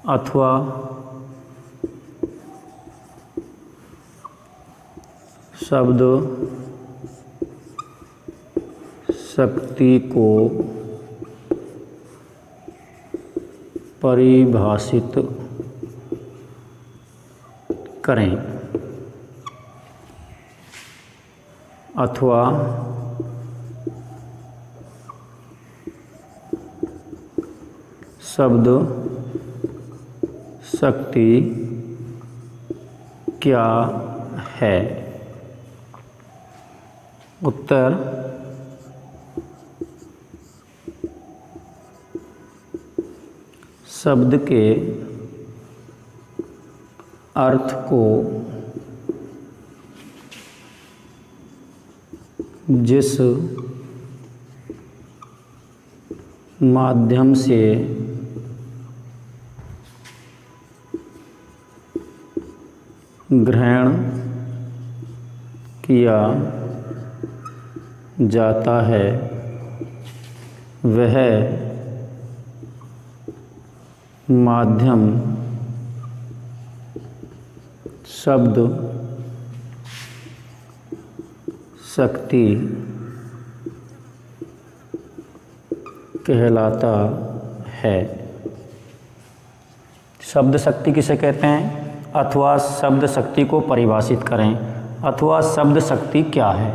अथवा शब्द शक्ति को परिभाषित करें अथवा शब्द शक्ति क्या है। उत्तर शब्द के अर्थ को जिस माध्यम से ग्रहण किया जाता है वह माध्यम शब्द शक्ति कहलाता है। शब्द शक्ति किसे कहते हैं? अथवा शब्द शक्ति को परिभाषित करें अथवा शब्द शक्ति क्या है।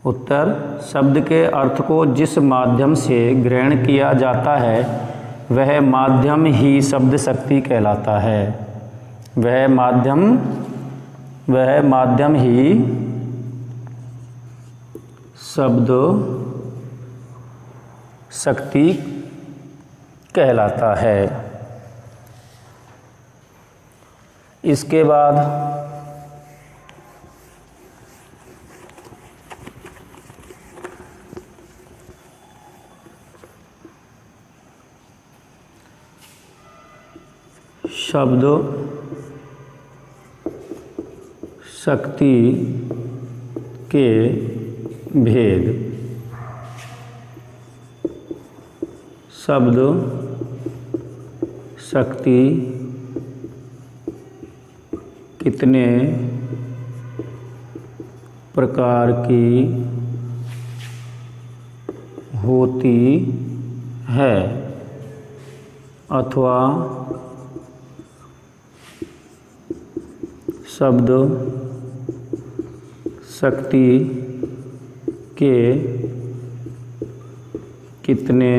उत्तर शब्द के अर्थ को जिस माध्यम से ग्रहण किया जाता है वह माध्यम ही शब्द शक्ति कहलाता है। वह माध्यम ही शब्द शक्ति कहलाता है। इसके बाद शब्द शक्ति के भेद। शब्द शक्ति कितने प्रकार की होती है अथवा शब्द शक्ति के कितने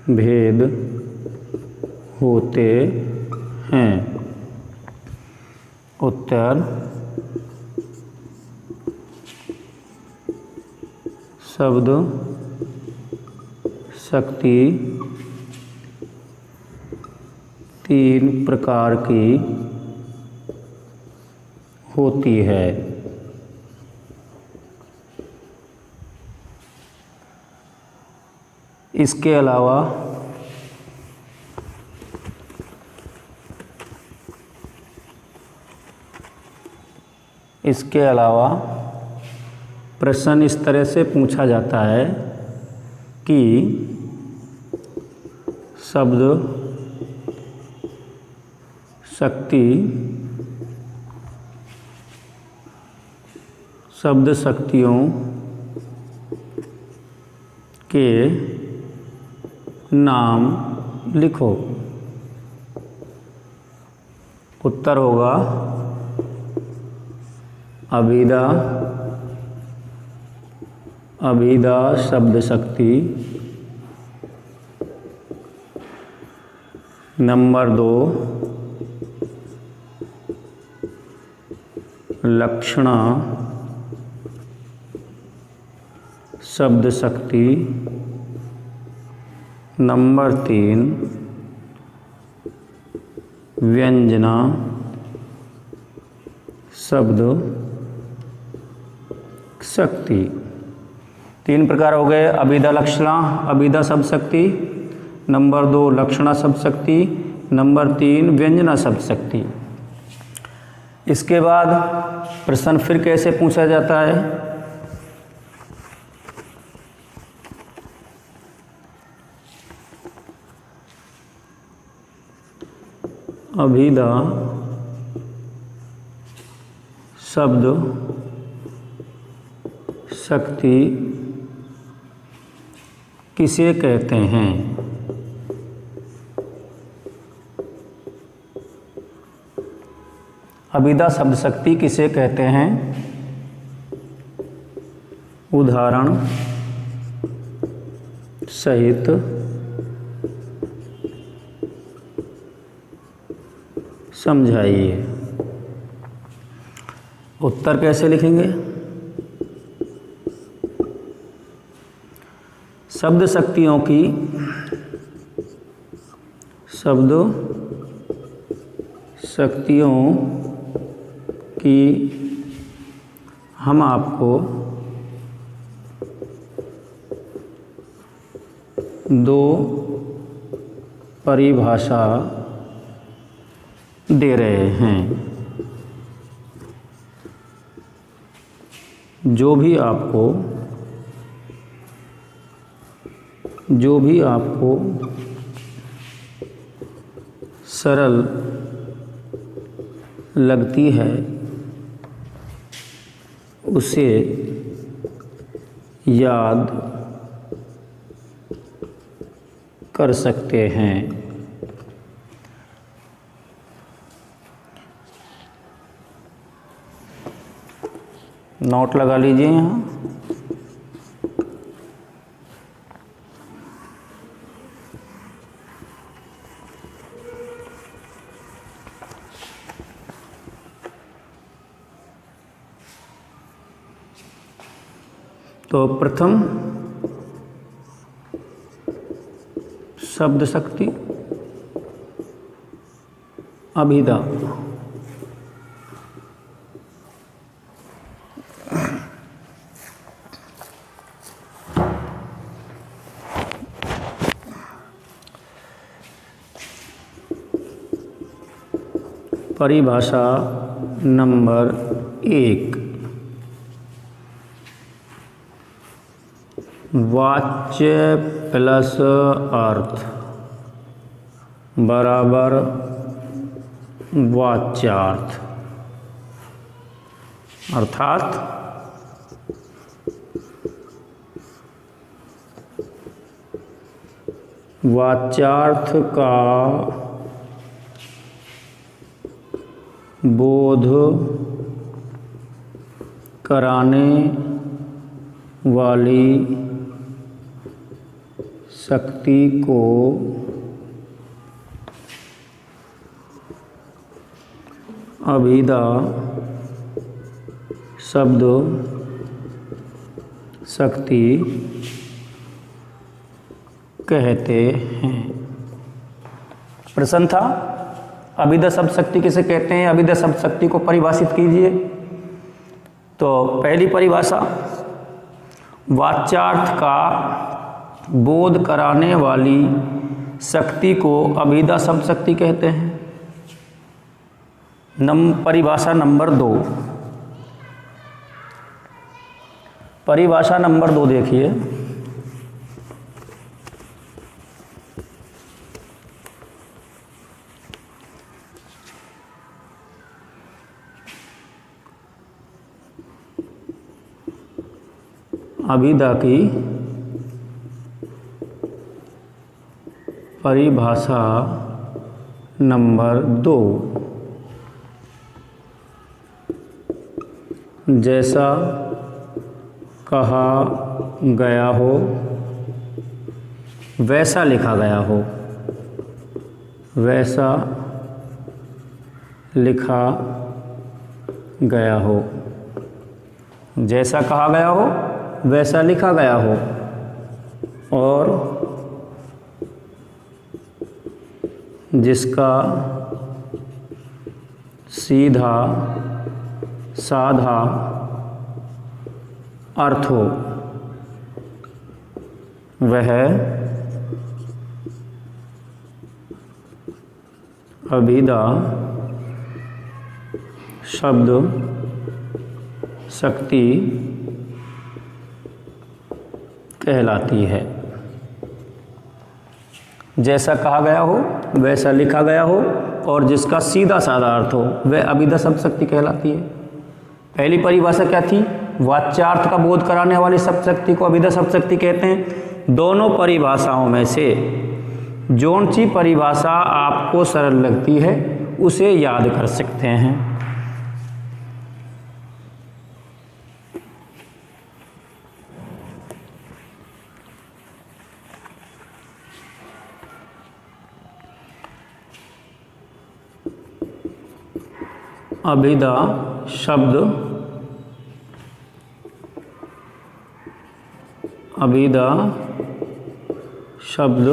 भेद होते हैं। उत्तर शब्द शक्ति 3 प्रकार की होती है। इसके अलावा प्रश्न इस तरह से पूछा जाता है कि शब्द शक्ति शब्द शक्तियों के नाम लिखो। उत्तर होगा अभिधा शब्द शक्ति। नंबर 2 लक्षणा शब्द शक्ति। नंबर 3 व्यंजना शब्द शक्ति। 3 प्रकार हो गए, अभिधा लक्षणा अभिधा शब्द शक्ति, नंबर 2 लक्षणा शब्द शक्ति, नंबर 3 व्यंजना शब्द शक्ति। इसके बाद प्रश्न फिर कैसे पूछा जाता है? अभिदा शब्द शक्ति किसे कहते हैं? अभिदा शब्द शक्ति किसे कहते हैं? उदाहरण सहित समझाइए। उत्तर कैसे लिखेंगे? शब्द शक्तियों की हम आपको दो परिभाषा दे रहे हैं। जो भी आपको सरल लगती है उसे याद कर सकते हैं। नोट लगा लीजिए यहाँ। तो प्रथम शब्द शक्ति अभिदा। परिभाषा नंबर 1, वाच्य प्लस अर्थ बराबर वाच्यार्थ। अर्थात वाच्यार्थ का बोध कराने वाली शक्ति को अभिदा शब्द शक्ति कहते हैं। प्रश्न था अभिदा शब्द शक्ति किसे कहते हैं? अभिदा शब्द शक्ति को परिभाषित कीजिए। तो पहली परिभाषा, वाच्यार्थ का बोध कराने वाली शक्ति को अभिदा शब्द शक्ति कहते हैं। परिभाषा नंबर 2, परिभाषा नंबर 2 देखिए। अभिदा की परिभाषा नंबर 2, जैसा कहा गया हो वैसा लिखा गया हो, वैसा लिखा गया हो। जैसा कहा गया हो वैसा लिखा गया हो और जिसका सीधा साधा अर्थ हो वह अभिदा शब्द शक्ति कहलाती है। जैसा कहा गया हो वैसा लिखा गया हो और जिसका सीधा साधा अर्थ हो वह अभिधा शब्द शक्ति कहलाती है। पहली परिभाषा क्या थी? वाच्यार्थ का बोध कराने वाली शब्द शक्ति को अभिधा शब्द शक्ति कहते हैं। दोनों परिभाषाओं में से जौन सी परिभाषा आपको सरल लगती है उसे याद कर सकते हैं। अभिधा शब्द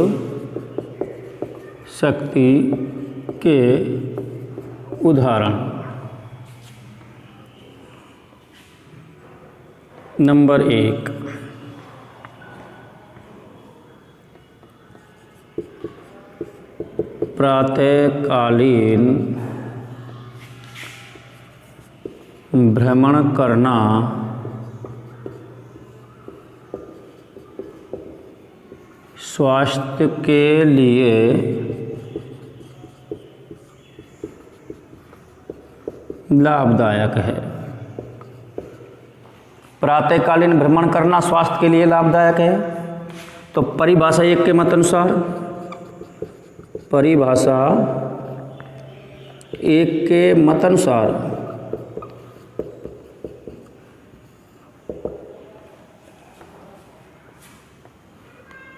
शक्ति के उदाहरण। नंबर 1, प्रातःकालीन भ्रमण करना स्वास्थ्य के लिए लाभदायक है। प्रातःकालीन भ्रमण करना स्वास्थ्य के लिए लाभदायक है। तो परिभाषा 1 के मत अनुसार, परिभाषा 1 के मत अनुसार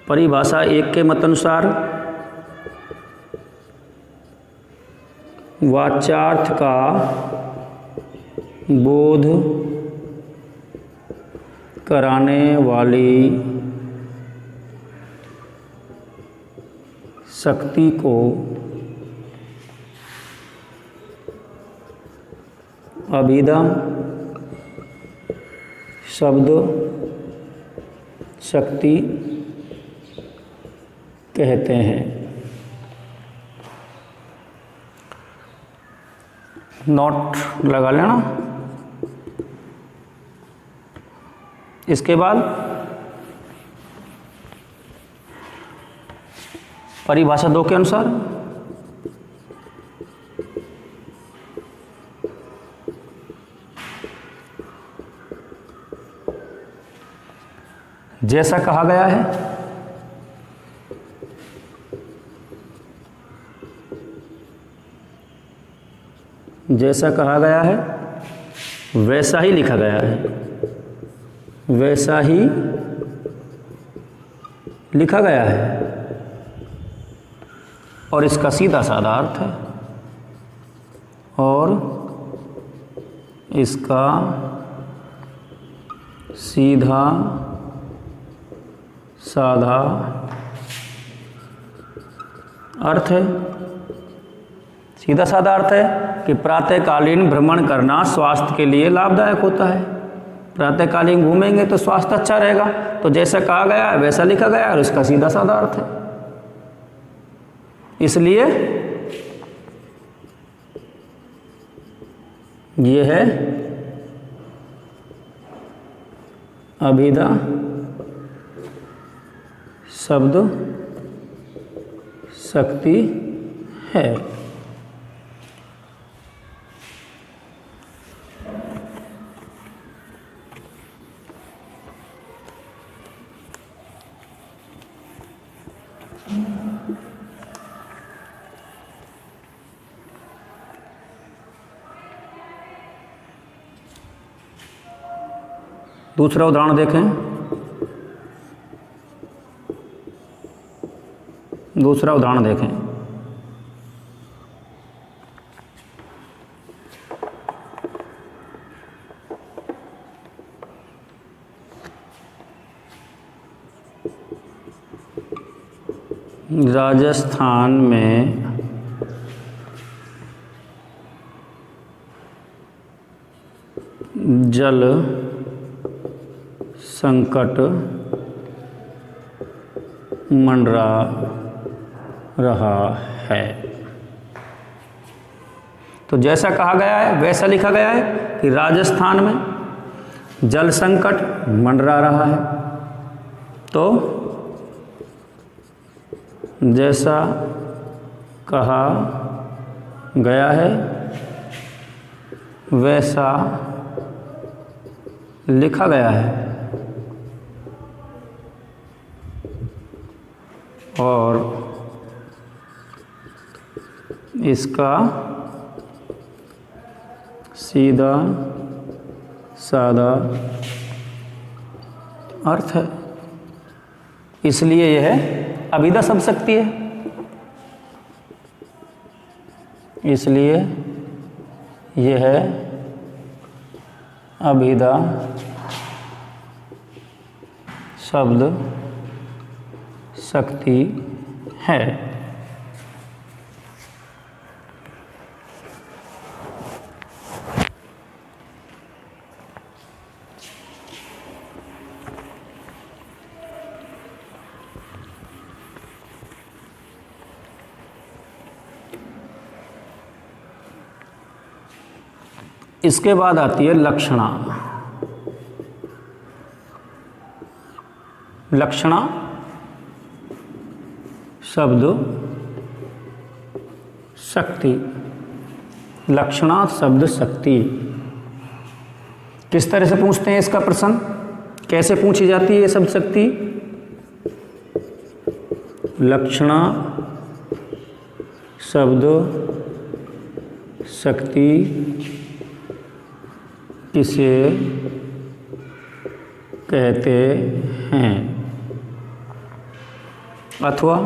परिभाषा 1 के मत अनुसार वाच्यार्थ का बोध कराने वाली शक्ति को अभिधा शब्द शक्ति कहते हैं। नोट लगा लेना। इसके बाद परिभाषा 2 के अनुसार जैसा कहा गया है वैसा ही लिखा गया है, वैसा ही लिखा गया है और इसका सीधा साधा अर्थ है और इसका सीधा साधा अर्थ है। सीधा साधा अर्थ है कि प्रातःकालीन भ्रमण करना स्वास्थ्य के लिए लाभदायक होता है। प्रातःकालीन घूमेंगे तो स्वास्थ्य अच्छा रहेगा। तो जैसा कहा गया है वैसा लिखा गया है और इसका सीधा साधा अर्थ है। इसलिए यह है अभिधा शब्द शक्ति है। दूसरा उदाहरण देखें। दूसरा उदाहरण देखें। राजस्थान में जल संकट मंडरा रहा है। तो जैसा कहा गया है वैसा लिखा गया है कि राजस्थान में जल संकट मंडरा रहा है। तो जैसा कहा गया है वैसा लिखा गया है, और इसका सीधा साधा अर्थ है। इसलिए यह अभिधा शब्द शक्ति है। इसलिए यह अभिधा शब्द शक्ति है। इसके बाद आती है लक्षणा। लक्षणा शब्द शक्ति। लक्षणा शब्द शक्ति किस तरह से पूछते हैं इसका प्रश्न, कैसे पूछी जाती है ये शब्द शक्ति? लक्षणा शब्द शक्ति किसे कहते हैं? अथवा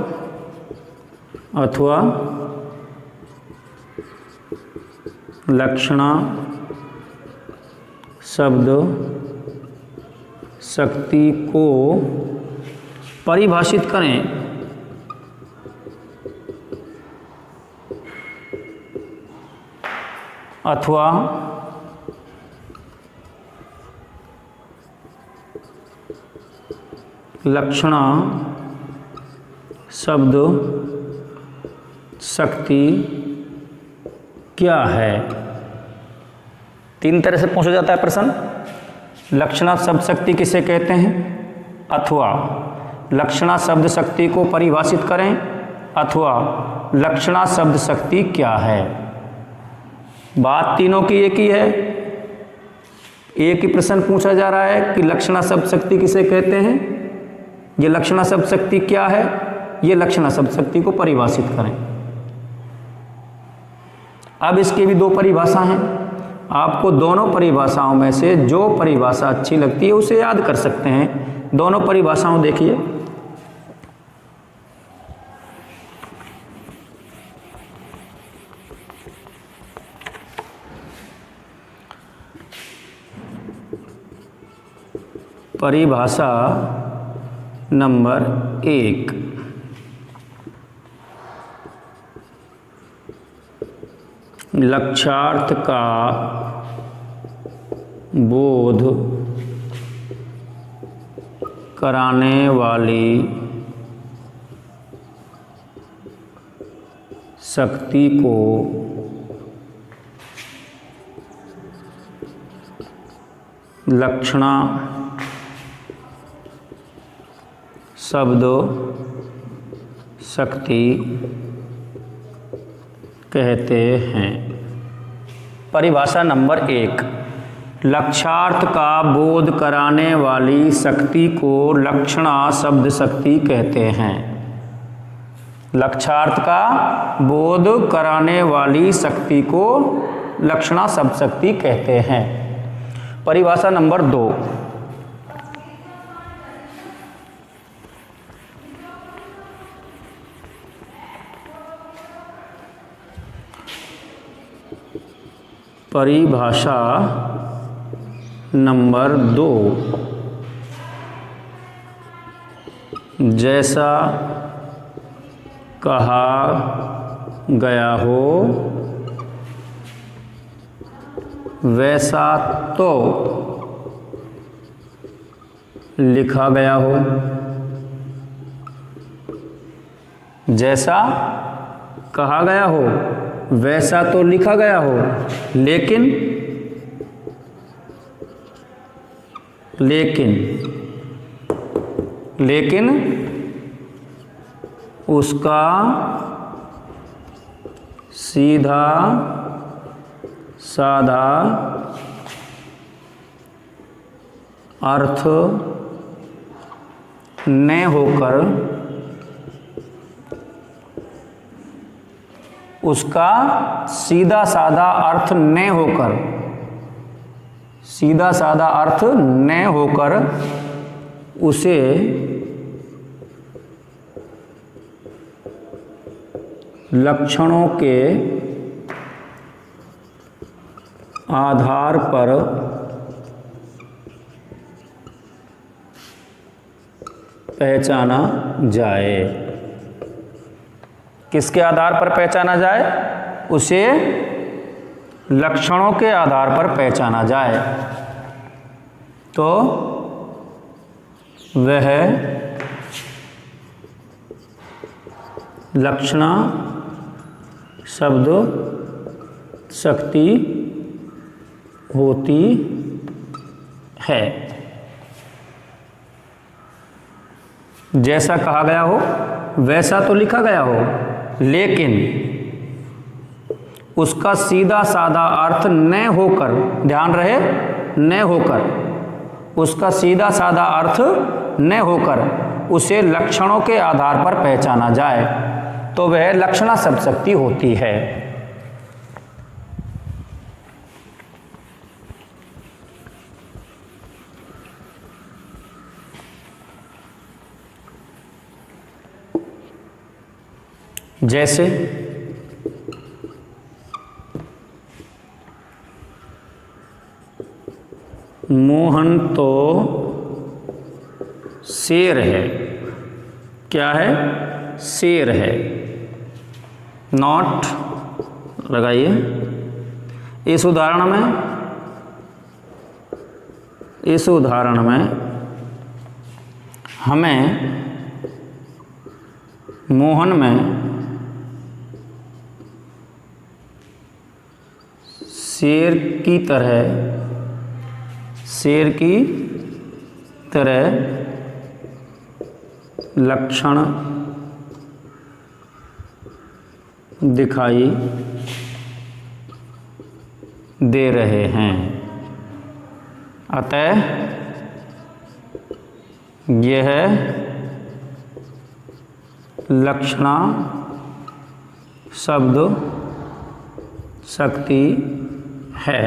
लक्षणा शब्द शक्ति को परिभाषित करें। अथवा लक्षणा शब्द शक्ति क्या है? तीन तरह से पूछा जाता है प्रश्न। लक्षणा शब्द शक्ति किसे कहते हैं, अथवा लक्षणा शब्द शक्ति को परिभाषित करें, अथवा लक्षणा शब्द शक्ति क्या है। बात तीनों की एक ही है। एक ही प्रश्न पूछा जा रहा है कि लक्षणा शब्द शक्ति किसे कहते हैं, ये लक्षणा शब्द शक्ति क्या है, ये लक्षणा शब्द शक्ति को परिभाषित करें। अब इसके भी दो परिभाषा हैं। आपको दोनों परिभाषाओं में से जो परिभाषा अच्छी लगती है उसे याद कर सकते हैं। दोनों परिभाषाओं देखिए। परिभाषा नंबर 1, लक्ष्यार्थ का बोध कराने वाली शक्ति को लक्षणा शब्द शक्ति कहते हैं। परिभाषा नंबर 1, लक्ष्यार्थ का बोध कराने वाली शक्ति को लक्षणा शब्द शक्ति कहते हैं। लक्ष्यार्थ का बोध कराने वाली शक्ति को लक्षणा शब्द शक्ति कहते हैं। परिभाषा नंबर 2, परिभाषा नंबर 2, जैसा कहा गया हो वैसा तो लिखा गया हो। जैसा कहा गया हो वैसा तो लिखा गया हो, लेकिन उसका सीधा साधा अर्थ न होकर उसका सीधा साधा अर्थ न होकर सीधा साधा अर्थ न होकर उसे लक्षणों के आधार पर पहचाना जाए। किसके आधार पर पहचाना जाए? उसे लक्षणों के आधार पर पहचाना जाए। तो वह लक्षणा शब्द शक्ति होती है। जैसा कहा गया हो वैसा तो लिखा गया हो, लेकिन उसका सीधा साधा अर्थ न होकर, ध्यान रहे, न होकर, उसका सीधा साधा अर्थ न होकर उसे लक्षणों के आधार पर पहचाना जाए तो वह लक्षणा शब्द शक्ति होती है। जैसे मोहन तो शेर है। क्या है? शेर है। नॉट लगाइए। इस उदाहरण में हमें मोहन में शेर की तरह लक्षण दिखाई दे रहे हैं। अतः यह लक्षणा शब्द शक्ति है।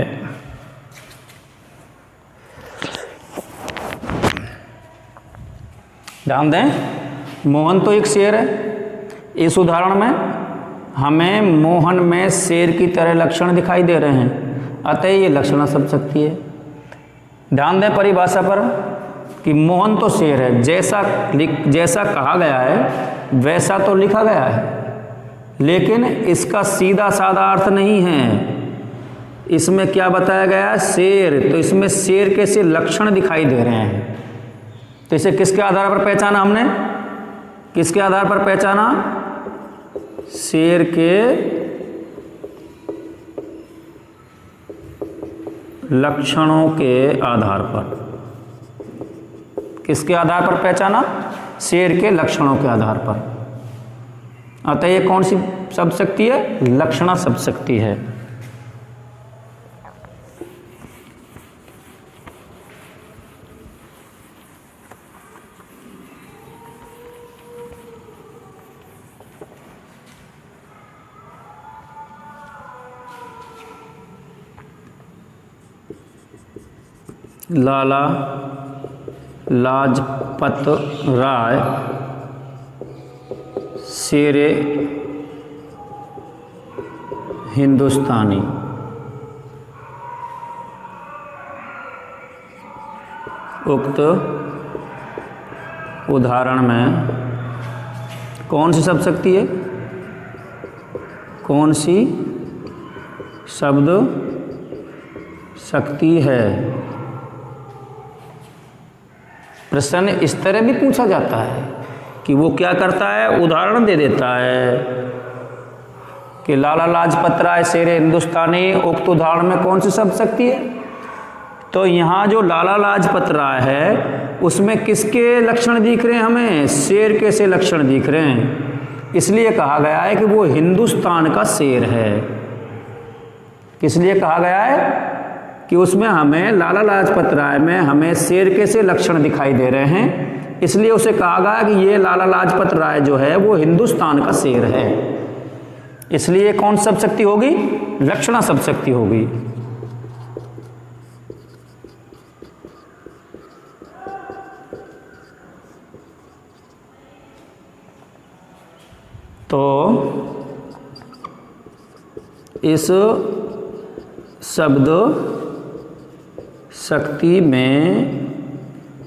ध्यान दें, मोहन तो एक शेर है। इस उदाहरण में हमें मोहन में शेर की तरह लक्षण दिखाई दे रहे हैं, अतः ये लक्षणा शब्द शक्ति है। ध्यान दें परिभाषा पर कि मोहन तो शेर है, जैसा कहा गया है वैसा तो लिखा गया है, लेकिन इसका सीधा साधा अर्थ नहीं है। इसमें क्या बताया गया है? शेर। तो इसमें शेर के से लक्षण दिखाई दे रहे हैं। तो इसे किसके आधार पर पहचाना हमने? किसके आधार पर पहचाना? शेर के लक्षणों के आधार पर। किसके आधार पर पहचाना? शेर के लक्षणों के आधार पर। अतः ये कौन सी शब्द शक्ति है? लक्षणा शब्द शक्ति है। लाला लाजपत राय शेरे हिंदुस्तानी। उक्त उदाहरण में कौन सी शब्द शक्ति है? कौन सी शब्द शक्ति है? प्रश्न इस तरह भी पूछा जाता है कि वो क्या करता है? उदाहरण दे देता है कि लाला लाजपत राय शेरे हिंदुस्तानी, उक्त उदाहरण में कौन सी शब्द शक्ति है? तो यहाँ जो लाला लाजपत राय है उसमें किसके लक्षण दिख रहे हैं हमें? शेर के से लक्षण दिख रहे हैं। इसलिए कहा गया है कि वो हिंदुस्तान का शेर है। इसलिए कहा गया है कि उसमें हमें लाला लाजपत राय में हमें शेर के से लक्षण दिखाई दे रहे हैं, इसलिए उसे कहा गया कि ये लाला लाजपत राय जो है वो हिंदुस्तान का शेर है। इसलिए कौन शब्द शक्ति होगी? लक्षणा शब्द शक्ति होगी। तो इस शब्द शक्ति में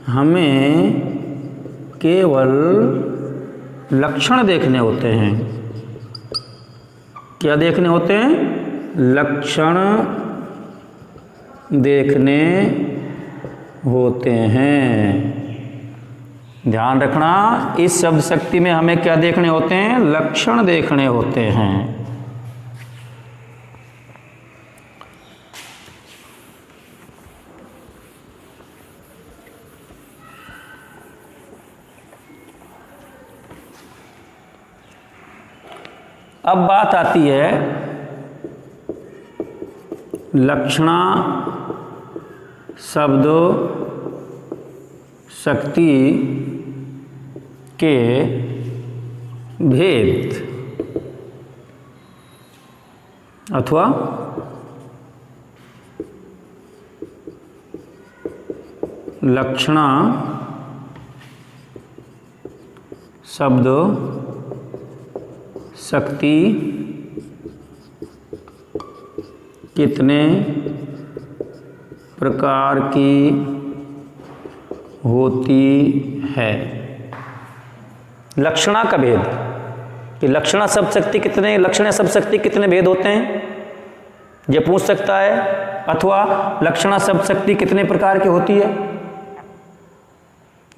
हमें केवल लक्षण देखने होते हैं। क्या देखने होते हैं? लक्षण देखने होते हैं। ध्यान रखना, इस शब्द शक्ति में हमें क्या देखने होते हैं? लक्षण देखने होते हैं। अब बात आती है लक्षणा शब्द शक्ति के भेद अथवा लक्षणा शब्द शक्ति कितने प्रकार की होती है। लक्षणा का भेद कि लक्षणा शब्द शक्ति कितने, लक्षणा शब्द शक्ति कितने भेद होते हैं, ये पूछ सकता है। अथवा लक्षणा शब्द शक्ति कितने प्रकार की होती है,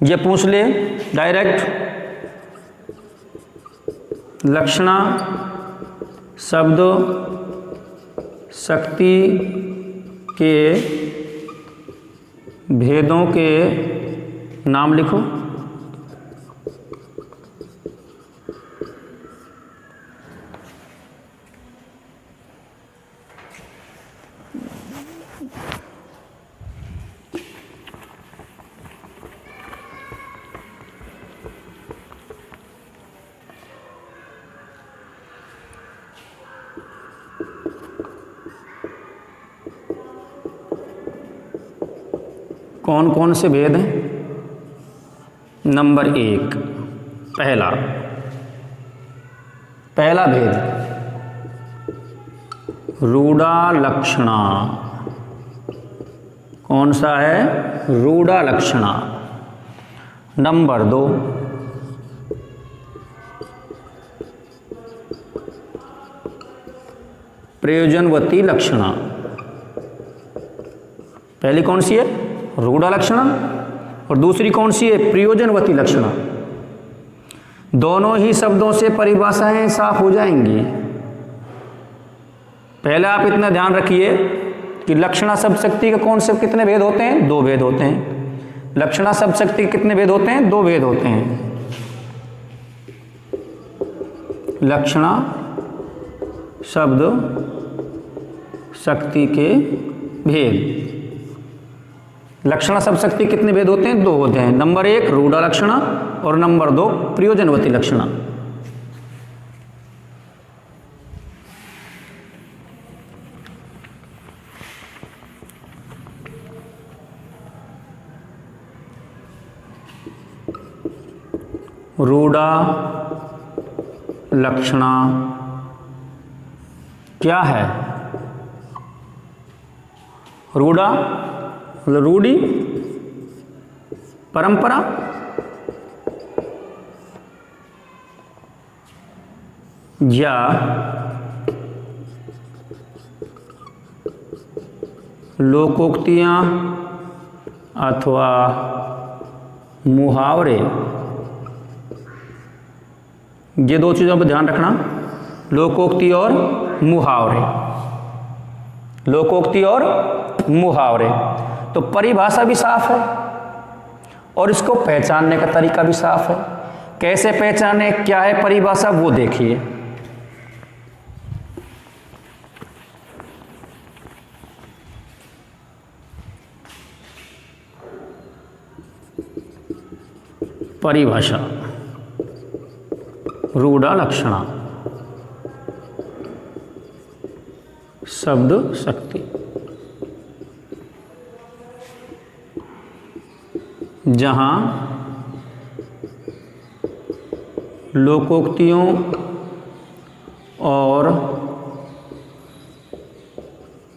ये पूछ ले डायरेक्ट। लक्षणा शब्द शक्ति के भेदों के नाम लिखो। कौन कौन से भेद हैं? नंबर 1, पहला भेद रूढ़ा लक्षणा। कौन सा है? रूढ़ा लक्षणा। नंबर 2 प्रयोजनवती लक्षणा। पहली कौन सी है? रूढ़ा लक्षणा, और दूसरी कौन सी है? प्रयोजनवती लक्षणा। दोनों ही शब्दों से परिभाषाएं साफ हो जाएंगी। पहले आप इतना ध्यान रखिए कि लक्षणा शब्द शक्ति के कौन से कितने भेद होते हैं? 2 भेद होते हैं। लक्षणा शब्द शक्ति के कितने भेद होते हैं? 2 भेद होते हैं। लक्षणा शब्द शक्ति के भेद। लक्षणा शब्द शक्ति कितने भेद होते हैं? 2 होते हैं। नंबर 1 रूढ़ा लक्षणा और नंबर 2 प्रयोजनवती लक्षणा। रूढ़ा लक्षणा क्या है? रूढ़ा मतलब रूढ़ी, परंपरा, या लोकोक्तियाँ अथवा मुहावरे। ये 2 चीज़ों पर ध्यान रखना, लोकोक्ति और मुहावरे। लोकोक्ति और मुहावरे। तो परिभाषा भी साफ है और इसको पहचानने का तरीका भी साफ है। कैसे पहचाने, क्या है परिभाषा, वो देखिए। परिभाषा रूढ़ा लक्षणा शब्द शक्ति। जहाँ लोकोक्तियों और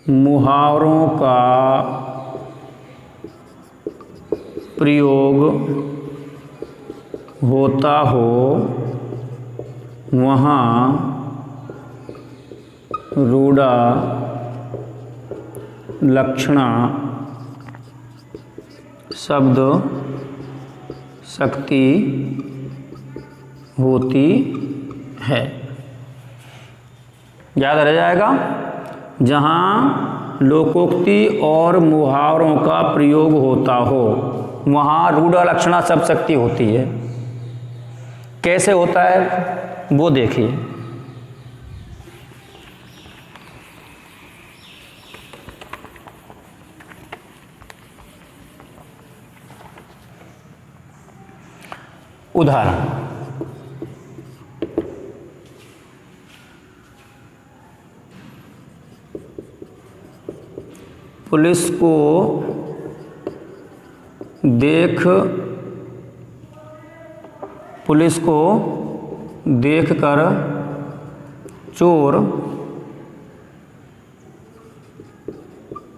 मुहावरों का प्रयोग होता हो वहाँ रूढ़ा लक्षणा शब्द शक्ति होती है। याद रह जाएगा, जहाँ लोकोक्ति और मुहावरों का प्रयोग होता हो वहाँ रूढ़ा लक्षणा शब्द शक्ति होती है। कैसे होता है वो देखिए। उदाहरण, पुलिस को देखकर चोर